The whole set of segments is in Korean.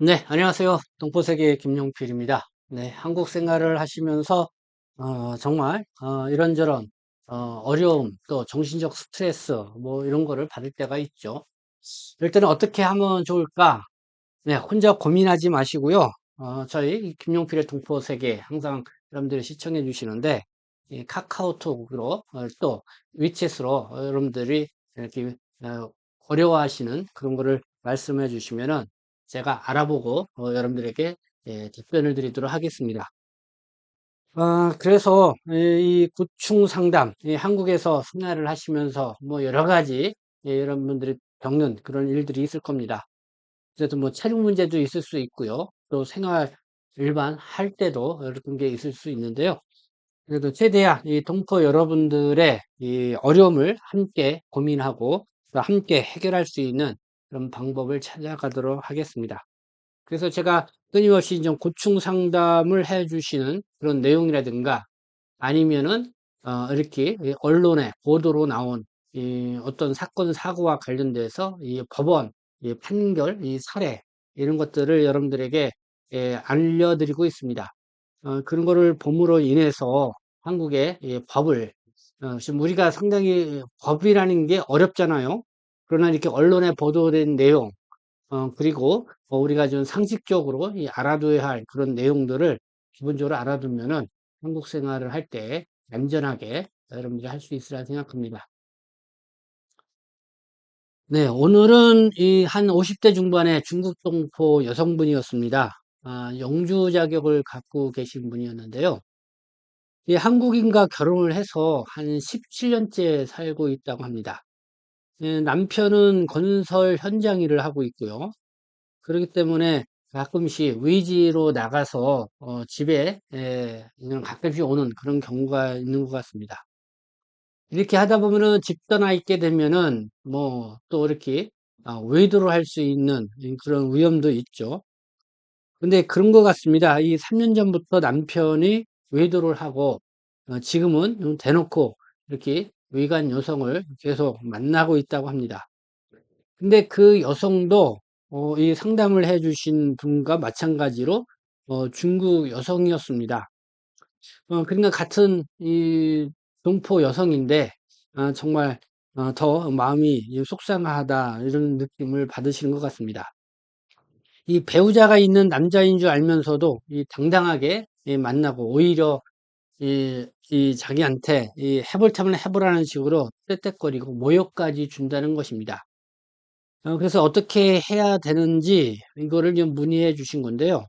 네, 안녕하세요. 동포세계 김용필입니다. 네, 한국 생활을 하시면서 정말 이런저런 어려움, 또 정신적 스트레스 뭐 이런 거를 받을 때가 있죠. 이럴 때는 어떻게 하면 좋을까? 네, 혼자 고민하지 마시고요. 저희 김용필의 동포세계 항상 여러분들이 시청해 주시는데 이 카카오톡으로 또 위챗으로 여러분들이 이렇게 어려워하시는 그런 거를 말씀해 주시면은 제가 알아보고 여러분들에게 답변을 드리도록 하겠습니다. 그래서 이 구충 상담, 이 한국에서 생활을 하시면서 뭐 여러 가지 여러분들이 겪는 그런 일들이 있을 겁니다. 그래서 뭐 체력 문제도 있을 수 있고요. 또 생활 일반 할 때도 이런 게 있을 수 있는데요. 그래도 최대한 이 동포 여러분들의 이 어려움을 함께 고민하고 또 함께 해결할 수 있는 그런 방법을 찾아가도록 하겠습니다. 그래서 제가 끊임없이 좀 고충 상담을 해 주시는 그런 내용이라든가 아니면은 이렇게 이 언론에 보도로 나온 이 어떤 사건 사고와 관련돼서 이 법원 이 판결 이 사례 이런 것들을 여러분들에게 알려드리고 있습니다. 그런 거를 봄으로 인해서 한국의 이 법을 지금 우리가 상당히 법이라는 게 어렵잖아요. 그러나 이렇게 언론에 보도된 내용 그리고 우리가 좀 상식적으로 이 알아둬야 할 그런 내용들을 기본적으로 알아두면은 한국 생활을 할 때 안전하게 여러분들이 할 수 있으리라 생각합니다. 네, 오늘은 이 한 50대 중반의 중국 동포 여성분이었습니다. 영주 자격을 갖고 계신 분이었는데요. 이 한국인과 결혼을 해서 한 17년째 살고 있다고 합니다. 남편은 건설 현장 일을 하고 있고요. 그렇기 때문에 가끔씩 외지로 나가서 집에 그냥 가끔씩 오는 그런 경우가 있는 것 같습니다. 이렇게 하다 보면은 집 떠나 있게 되면은 뭐 또 이렇게 외도를 할 수 있는 그런 위험도 있죠. 근데 그런 것 같습니다. 이 3년 전부터 남편이 외도를 하고 지금은 대놓고 이렇게 외간 여성을 계속 만나고 있다고 합니다. 근데 그 여성도 이 상담을 해 주신 분과 마찬가지로 중국 여성이었습니다. 그러니까 같은 이 동포 여성인데 정말 더 마음이 이 속상하다 이런 느낌을 받으시는 것 같습니다. 이 배우자가 있는 남자인 줄 알면서도 이 당당하게 이 만나고 오히려 이 자기한테 이 해볼 테면 해 보라는 식으로 떼떼거리고 모욕까지 준다는 것입니다. 그래서 어떻게 해야 되는지 이거를 좀 문의해 주신 건데요.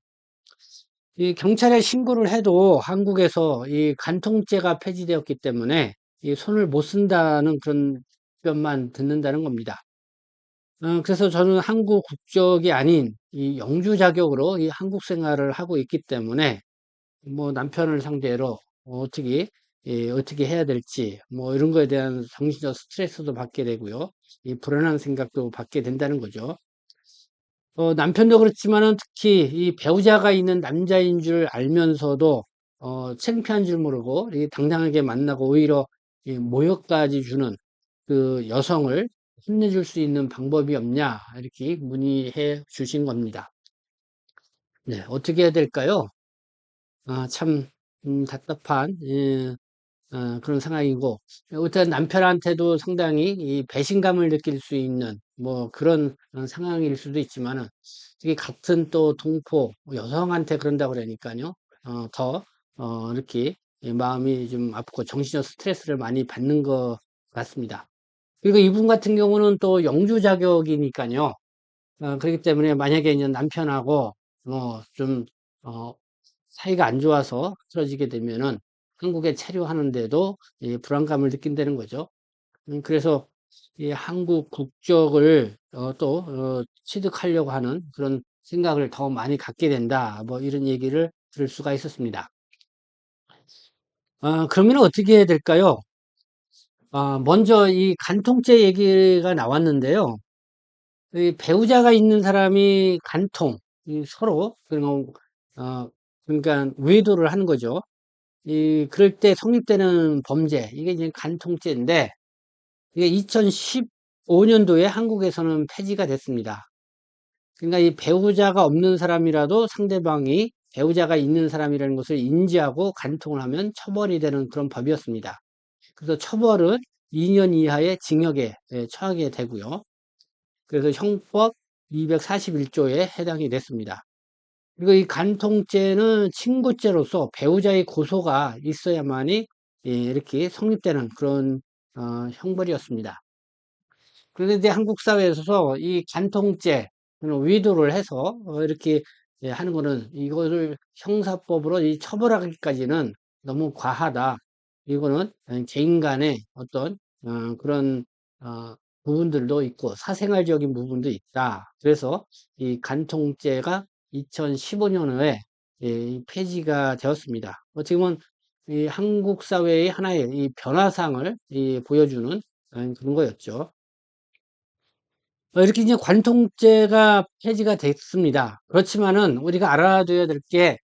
이 경찰에 신고를 해도 한국에서 이 간통죄가 폐지되었기 때문에 이 손을 못 쓴다는 그런 답변만 듣는다는 겁니다. 그래서 저는 한국 국적이 아닌 이 영주 자격으로 이 한국 생활을 하고 있기 때문에 뭐 남편을 상대로 어떻게 어떻게 해야 될지 뭐 이런 거에 대한 정신적 스트레스도 받게 되고요. 이 불안한 생각도 받게 된다는 거죠. 남편도 그렇지만은 특히 이 배우자가 있는 남자인 줄 알면서도 창피한 줄 모르고 이 당당하게 만나고 오히려 이 모욕까지 주는 그 여성을 혼내줄 수 있는 방법이 없냐 이렇게 문의해 주신 겁니다. 네, 어떻게 해야 될까요? 참 답답한 그런 상황이고 일단 남편한테도 상당히 이 배신감을 느낄 수 있는 뭐 그런 상황일 수도 있지만은 이게 같은 또 동포 여성한테 그런다 그러니까요. 더 이렇게 이 마음이 좀 아프고 정신적 스트레스를 많이 받는 것 같습니다. 그리고 이분 같은 경우는 또 영주 자격이니까요. 그렇기 때문에 만약에 이제 남편하고 좀 사이가 안 좋아서 틀어지게 되면은 한국에 체류하는데도 이 불안감을 느낀다는 거죠. 그래서 이 한국 국적을 또 취득하려고 하는 그런 생각을 더 많이 갖게 된다. 뭐 이런 얘기를 들을 수가 있었습니다. 그러면 어떻게 해야 될까요? 먼저 이 간통죄 얘기가 나왔는데요. 이 배우자가 있는 사람이 간통, 이 서로, 그러니까 외도를 하는 거죠. 그럴 때 성립되는 범죄, 이게 이제 간통죄인데, 이게 2015년도에 한국에서는 폐지가 됐습니다. 그러니까 이 배우자가 없는 사람이라도 상대방이 배우자가 있는 사람이라는 것을 인지하고 간통을 하면 처벌이 되는 그런 법이었습니다. 그래서 처벌은 2년 이하의 징역에 처하게 되고요. 그래서 형법 241조에 해당이 됐습니다. 그리고 이 간통죄는 친고죄로서 배우자의 고소가 있어야만이 이렇게 성립되는 그런 형벌이었습니다. 그런데 한국 사회에서 이 간통죄, 위도를 해서 이렇게 하는 거는 이거를 형사법으로 이 처벌하기까지는 너무 과하다. 이거는 개인 간의 어떤 그런 어, 부분들도 있고 사생활적인 부분도 있다. 그래서 이 간통죄가 2015년에 폐지가 되었습니다. 지금은 이 한국 사회의 하나의 이 변화상을 보여주는 그런 거였죠. 이렇게 이제 관통죄가 폐지가 됐습니다. 그렇지만은 우리가 알아둬야 될 게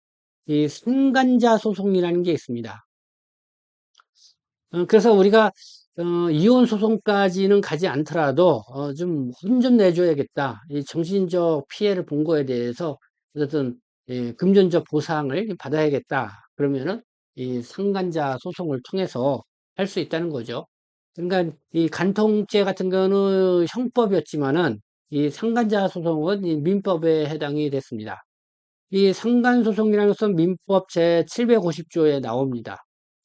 이 승간자 소송이라는 게 있습니다. 그래서 우리가 이혼 소송까지는 가지 않더라도 좀 혼 좀 내줘야겠다. 이 정신적 피해를 본 거에 대해서 어쨌든 금전적 보상을 받아야겠다. 그러면은 이 상간자 소송을 통해서 할 수 있다는 거죠. 그러니까 이 간통죄 같은 경우는 형법이었지만은 이 상간자 소송은 이 민법에 해당이 됐습니다. 이 상간소송이라는 것은 민법 제 750조에 나옵니다.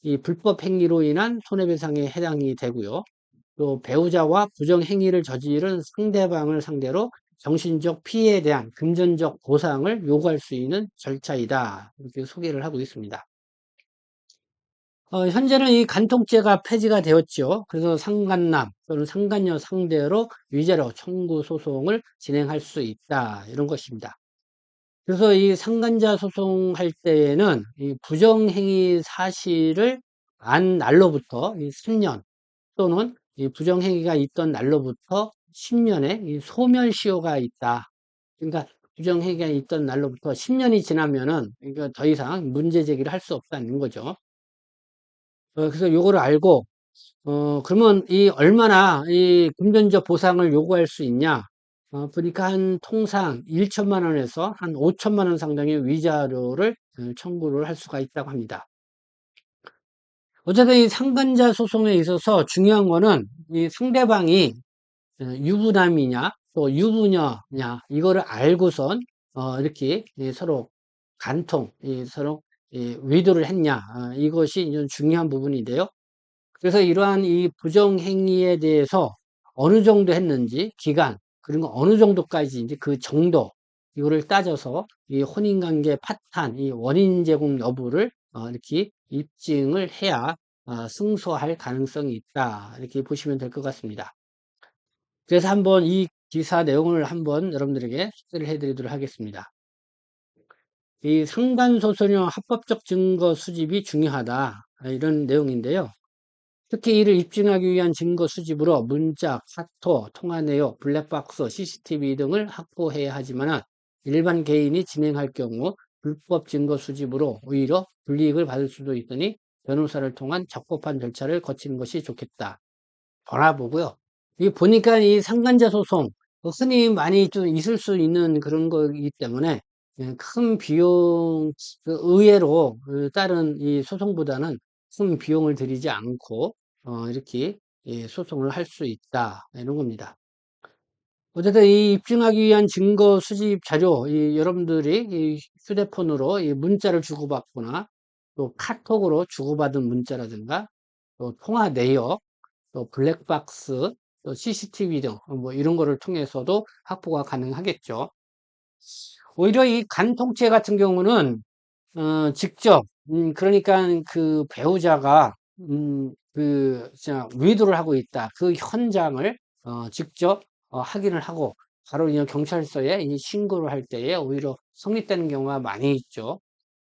이 불법 행위로 인한 손해배상에 해당이 되고요. 또 배우자와 부정행위를 저지른 상대방을 상대로 정신적 피해에 대한 금전적 보상을 요구할 수 있는 절차이다. 이렇게 소개를 하고 있습니다. 현재는 이 간통죄가 폐지가 되었죠. 그래서 상간남 또는 상간녀 상대로 위자료 청구 소송을 진행할 수 있다. 이런 것입니다. 그래서 이 상간자 소송할 때에는 이 부정행위 사실을 안 날로부터 이 3년 또는 이 부정행위가 있던 날로부터 10년의 이 소멸시효가 있다. 그러니까 부정행위가 있던 날로부터 10년이 지나면은 그러니까 더 이상 문제 제기를 할 수 없다는 거죠. 그래서 요거를 알고 그러면 이 얼마나 이 금전적 보상을 요구할 수 있냐? 보니까 한 통상 1천만 원에서 한 5천만 원 상당의 위자료를 청구를 할 수가 있다고 합니다. 어쨌든 이 상간자 소송에 있어서 중요한 거는 이 상대방이 유부남이냐 또 유부녀냐 이거를 알고선 이렇게 서로 간통, 서로 위도를 했냐 이것이 이제 중요한 부분인데요. 그래서 이러한 이 부정행위에 대해서 어느 정도 했는지, 기간, 그리고 어느 정도까지인지 그 정도, 이거를 따져서 이 혼인관계 파탄, 이 원인 제공 여부를 이렇게 입증을 해야 승소할 가능성이 있다. 이렇게 보시면 될 것 같습니다. 그래서 한번 이 기사 내용을 한번 여러분들에게 소개를 해드리도록 하겠습니다. 이 상간소송의 합법적 증거 수집이 중요하다. 이런 내용인데요. 특히 이를 입증하기 위한 증거 수집으로 문자, 카톡, 통화 내역, 블랙박스, CCTV 등을 확보해야 하지만 일반 개인이 진행할 경우 불법 증거 수집으로 오히려 불이익을 받을 수도 있으니 변호사를 통한 적법한 절차를 거치는 것이 좋겠다. 돌아보고요. 이 보니까 이 상간자 소송 흔히 많이 좀 있을 수 있는 그런 거이기 때문에 큰 비용 의외로 다른 이 소송보다는 큰 비용을 들이지 않고 이렇게 소송을 할 수 있다 이런 겁니다. 어쨌든 이 입증하기 위한 증거 수집 자료 여러분들이 이 휴대폰으로 이 문자를 주고받거나 또 카톡으로 주고받은 문자라든가 또 통화 내역 또 블랙박스, 또 CCTV 등 뭐 이런 거를 통해서도 확보가 가능하겠죠. 오히려 이 간통죄 같은 경우는 직접 그러니까 그 배우자가 진짜 위도를 하고 있다. 그 현장을 직접 확인을 하고 바로 그냥 경찰서에 이 신고를 할 때에 오히려 성립되는 경우가 많이 있죠.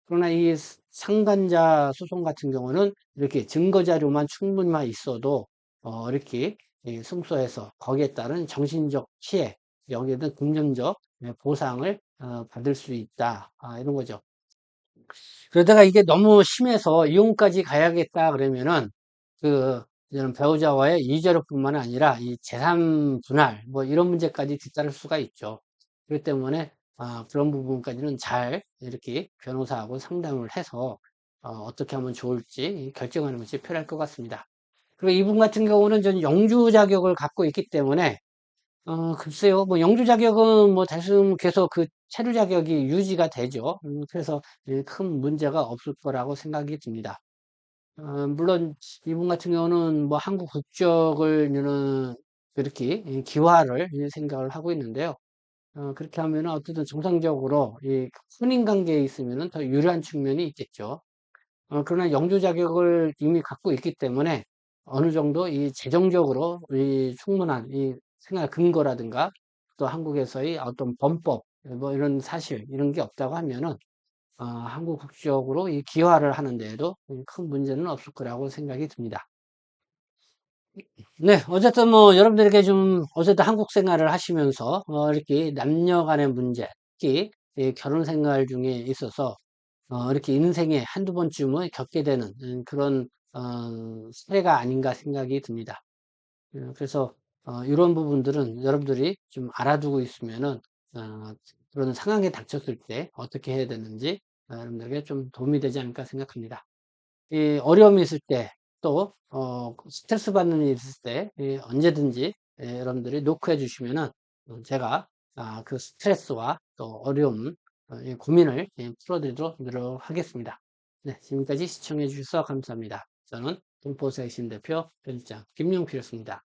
그러나 이 상간자 소송 같은 경우는 이렇게 증거 자료만 충분히만 있어도 이렇게 승소해서 거기에 따른 정신적 피해, 여기에는 금전적 보상을 받을 수 있다. 이런 거죠. 그러다가 이게 너무 심해서 이혼까지 가야겠다 그러면은 그 이제는 배우자와의 이자료뿐만 아니라 이 재산 분할 뭐 이런 문제까지 뒤따를 수가 있죠. 그렇기 때문에 그런 부분까지는 잘 이렇게 변호사하고 상담을 해서 어떻게 하면 좋을지 결정하는 것이 필요할 것 같습니다. 그리고 이분 같은 경우는 전 영주 자격을 갖고 있기 때문에 글쎄요, 뭐 영주 자격은 뭐 대충 계속 그 체류 자격이 유지가 되죠. 그래서 큰 문제가 없을 거라고 생각이 듭니다. 물론 이분 같은 경우는 뭐 한국 국적을 그렇게 기화를 생각을 하고 있는데요. 그렇게 하면은 어쨌든 정상적으로 이 혼인 관계에 있으면은 더 유리한 측면이 있겠죠. 그러나 영주 자격을 이미 갖고 있기 때문에 어느 정도 이 재정적으로 이 충분한 이 생활 근거라든가 또 한국에서의 어떤 범법 뭐 이런 사실 이런 게 없다고 하면은 한국 국적으로 이 기화를 하는 데에도 큰 문제는 없을 거라고 생각이 듭니다. 네, 어쨌든 뭐 여러분들에게 좀 어쨌든 한국 생활을 하시면서 이렇게 남녀 간의 문제, 특히 이 결혼 생활 중에 있어서 이렇게 인생에 한두 번쯤은 겪게 되는 그런 사례가 아닌가 생각이 듭니다. 그래서 이런 부분들은 여러분들이 좀 알아두고 있으면은 그런 상황에 닥쳤을 때 어떻게 해야 되는지 여러분들에게 좀 도움이 되지 않을까 생각합니다. 이 어려움이 있을 때 또 스트레스 받는 일이 있을 때 언제든지 여러분들이 노크해 주시면은 제가 그 스트레스와 또 어려움 이 고민을 풀어드리도록 노력하겠습니다. 네, 지금까지 시청해 주셔서 감사합니다. 저는 동포세신 대표 편집장 김용필이었습니다.